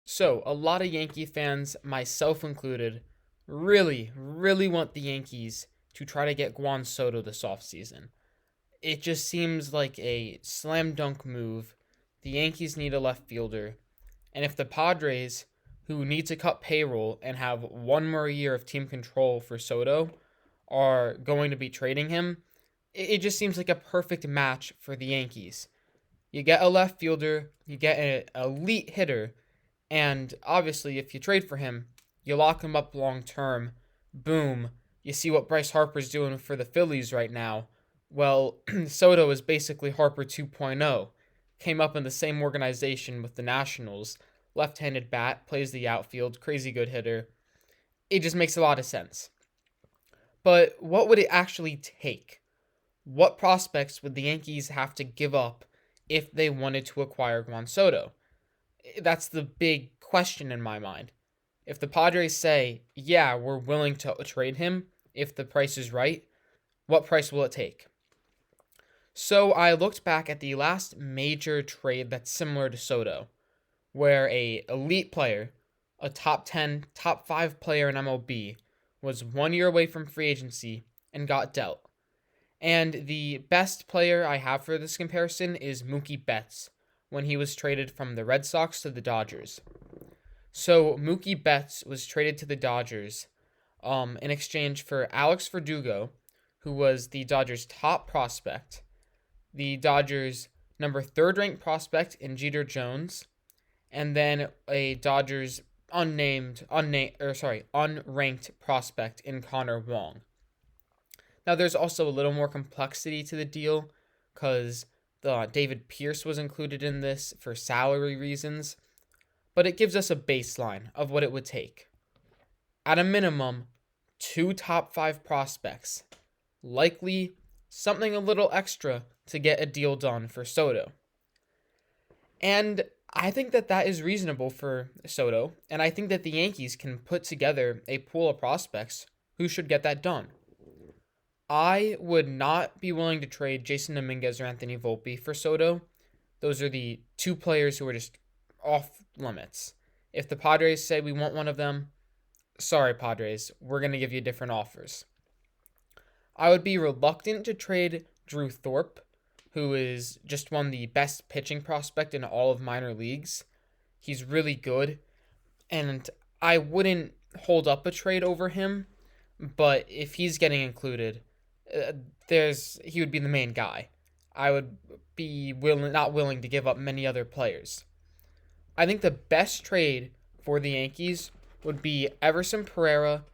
So, a lot of Yankee fans, myself included, really want the Yankees to try to get Juan Soto this offseason. It just seems like a slam dunk move. The Yankees need a left fielder. And if the Padres, who need to cut payroll and have one more year of team control for Soto, are going to be trading him, it just seems like a perfect match for the Yankees. You get a left fielder, you get an elite hitter, and obviously, if you trade for him, you lock him up long term. Boom. You see what Bryce Harper's doing for the Phillies right now. Well, Soto is basically Harper 2.0. Came up in the same organization with the Nationals. Left handed bat, plays the outfield, crazy good hitter. It just makes a lot of sense. But what would it actually take? What prospects would the Yankees have to give up if they wanted to acquire Juan Soto? That's the big question in my mind. If the Padres say, yeah, we're willing to trade him if the price is right, what price will it take? So I looked back at the last major trade that's similar to Soto, where a elite player, a top 10, top 5 player in MLB, was 1 year away from free agency and got dealt. And the best player I have for this comparison is Mookie Betts, when he was traded from the Red Sox to the Dodgers. So Mookie Betts was traded to the Dodgers in exchange for Alex Verdugo, who was the Dodgers' top prospect, the Dodgers' number third ranked prospect in Jeter Jones, and then a Dodgers unranked prospect in Connor Wong. Now there's also a little more complexity to the deal because David Pierce was included in this for salary reasons, but it gives us a baseline of what it would take. At a minimum, 2 top 5 prospects, likely something a little extra to get a deal done for Soto. And I think that is reasonable for Soto, and I think that the Yankees can put together a pool of prospects who should get that done. I would not be willing to trade Jason Dominguez or Anthony Volpe for Soto. Those are the 2 players who are just off limits. If the Padres say we want one of them, sorry Padres, we're going to give you different offers. I would be reluctant to trade Drew Thorpe, who is just won the best pitching prospect in all of minor leagues. He's really good, and I wouldn't hold up a trade over him, but if he's getting included, he would be the main guy. I would be not willing to give up many other players. I think the best trade for the Yankees would be Everson Pereira,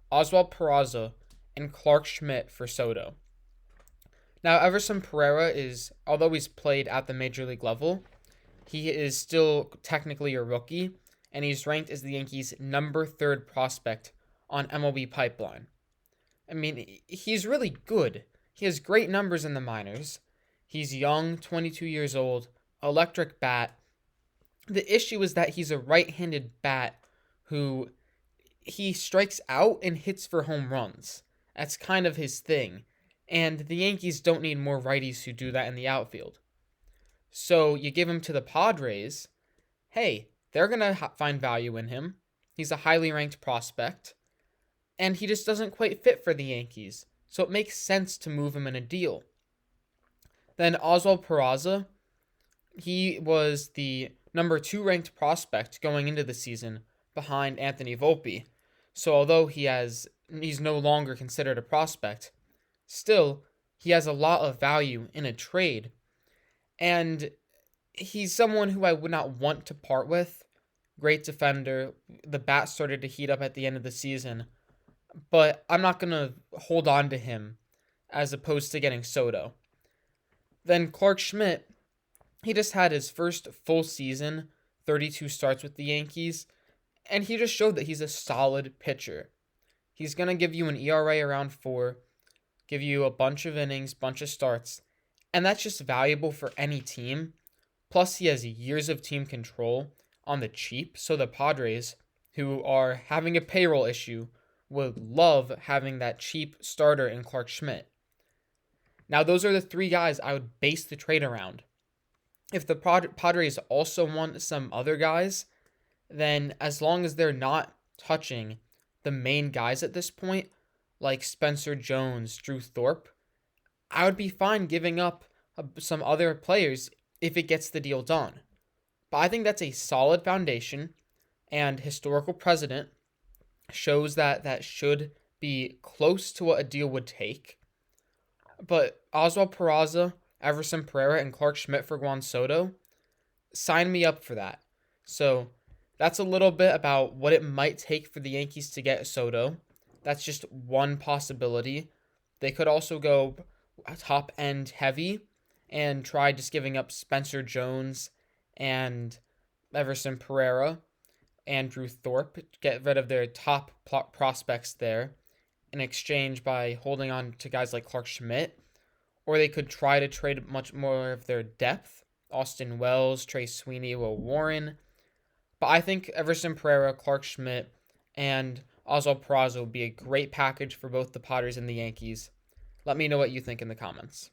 Oswald Peraza, and Clark Schmidt for Soto. Now, Everson Pereira although he's played at the major league level, he is still technically a rookie, and he's ranked as the Yankees' number 3rd prospect on MLB Pipeline. I mean, he's really good. He has great numbers in the minors. He's young, 22 years old, electric bat. The issue is that he's a right-handed bat who he strikes out and hits for home runs. That's kind of his thing. And the Yankees don't need more righties who do that in the outfield. So you give him to the Padres. Hey, they're going to find value in him. He's a highly ranked prospect. And he just doesn't quite fit for the Yankees. So it makes sense to move him in a deal. Then Oswald Peraza, he was the number 2 ranked prospect going into the season behind Anthony Volpe. So although he's no longer considered a prospect, still, he has a lot of value in a trade. And he's someone who I would not want to part with. Great defender. The bat started to heat up at the end of the season. But I'm not going to hold on to him as opposed to getting Soto. Then Clark Schmidt, he just had his first full season, 32 starts with the Yankees, and he just showed that he's a solid pitcher. He's going to give you an ERA around 4, give you a bunch of innings, bunch of starts, and that's just valuable for any team. Plus, he has years of team control on the cheap, so the Padres, who are having a payroll issue, would love having that cheap starter in Clark Schmidt. Now, those are the 3 guys I would base the trade around. If the Padres also want some other guys, then as long as they're not touching the main guys at this point, like Spencer Jones, Drew Thorpe, I would be fine giving up some other players if it gets the deal done. But I think that's a solid foundation, and historical precedent shows that that should be close to what a deal would take. But Oswald Peraza, Everson Pereira, and Clark Schmidt for Juan Soto, sign me up for that. So that's a little bit about what it might take for the Yankees to get Soto. That's just one possibility. They could also go top end heavy and try just giving up Spencer Jones and Everson Pereira, Andrew Thorpe, get rid of their top prospects there in exchange by holding on to guys like Clark Schmidt. Or they could try to trade much more of their depth, Austin Wells, Trey Sweeney, Will Warren. But I think Everson Pereira, Clark Schmidt, and Oswald Peraza would be a great package for both the Padres and the Yankees. Let me know what you think in the comments.